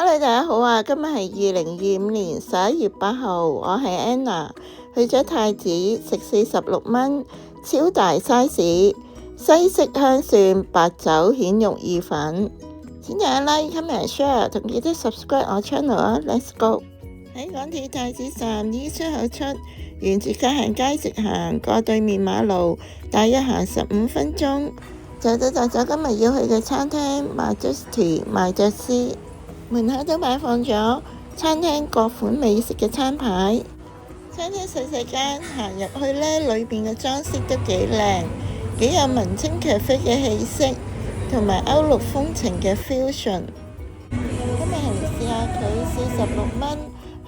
Hello，大家好啊！今日係2025年11月8號，我係 Anna， 去咗太子食46蚊超大 size 西式香蒜白酒蜆肉意粉。請大家 like、comment、share 同記得 subscribe 我 channel 啊 ！Let's go！ 喺港鐵太子站 E 出口出，沿住界限街直行過對面馬路，大約行15分鐘就到咗今日要去嘅餐廳 Majesty 麥爵士。門口都擺放咗餐廳各款美食嘅餐牌。餐廳細細間，行入去呢，裏邊嘅裝飾都幾靚，幾有文青咖啡嘅氣息，同埋歐陸風情嘅 fusion。今日係嚟試下佢46蚊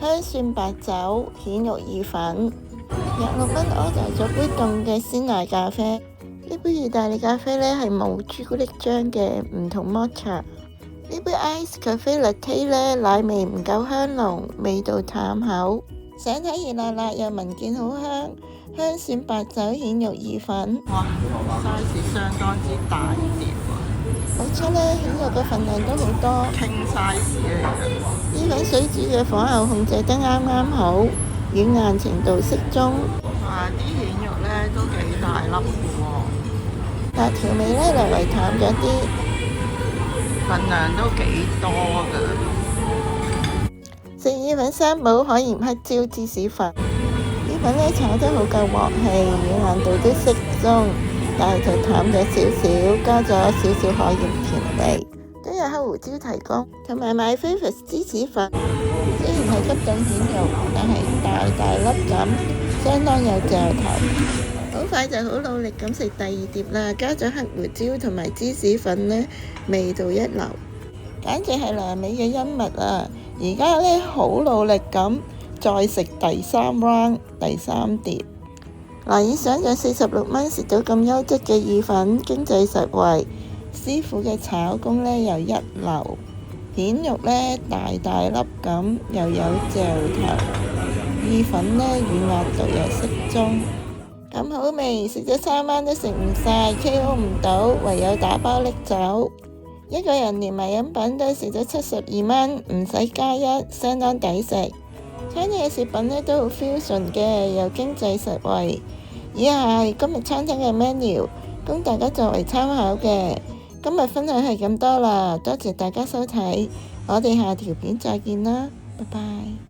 香蒜白酒蜆肉意粉，26蚊order咗杯凍嘅鮮奶咖啡。呢杯意大利咖啡呢係冇朱古力漿嘅，唔同 matcha。呢杯 ice cafe latte 呢，奶味唔夠香濃，味道淡口，想睇熱辣辣又聞見好香，香蒜白酒蜆肉意粉。哇，size 相當之大碟喎！好出呢，蜆肉嘅份量都好多，king size 嚟嘅。呢粉水煮嘅火候控制得啱啱好，軟硬程度適中。哇！啲蜆肉呢都幾大粒嘅喎，但調味呢略為淡咗啲。份量都幾多㗎。食意粉三寶海鹽黑椒芝士粉，意粉呢炒得好夠鑊氣，軟硬度都適中，但係就淡咗少少，加咗少少海鹽甜味，都有黑胡椒提供，同埋My Favourite芝士粉。雖然係急凍蜆肉，但係大大粒咁，相當有嚼頭。好快就好努力咁食第二碟啦，加咗黑胡椒同埋芝士粉呢，味道一流，簡直係良美嘅恩物啊！而家呢，好努力咁再食第三 round 第三碟。難以想像46蚊食到咁優質嘅意粉，經濟實惠，師傅嘅炒工呢又一流，蜆肉呢大大粒咁又有嚼頭，意粉呢軟硬度又適中。咁好味，食咗3晚都食唔晒 ，KO 唔到，唯有打包拎走。一個人連埋飲品都食咗72蚊，唔使加一，相當抵食。餐廳嘅食品呢都好 fusion 嘅，又經濟實惠。以下係今日餐廳嘅 menu， 供大家作為參考嘅。今日分享係咁多啦，多謝大家收睇，我哋下條片再見啦，拜拜。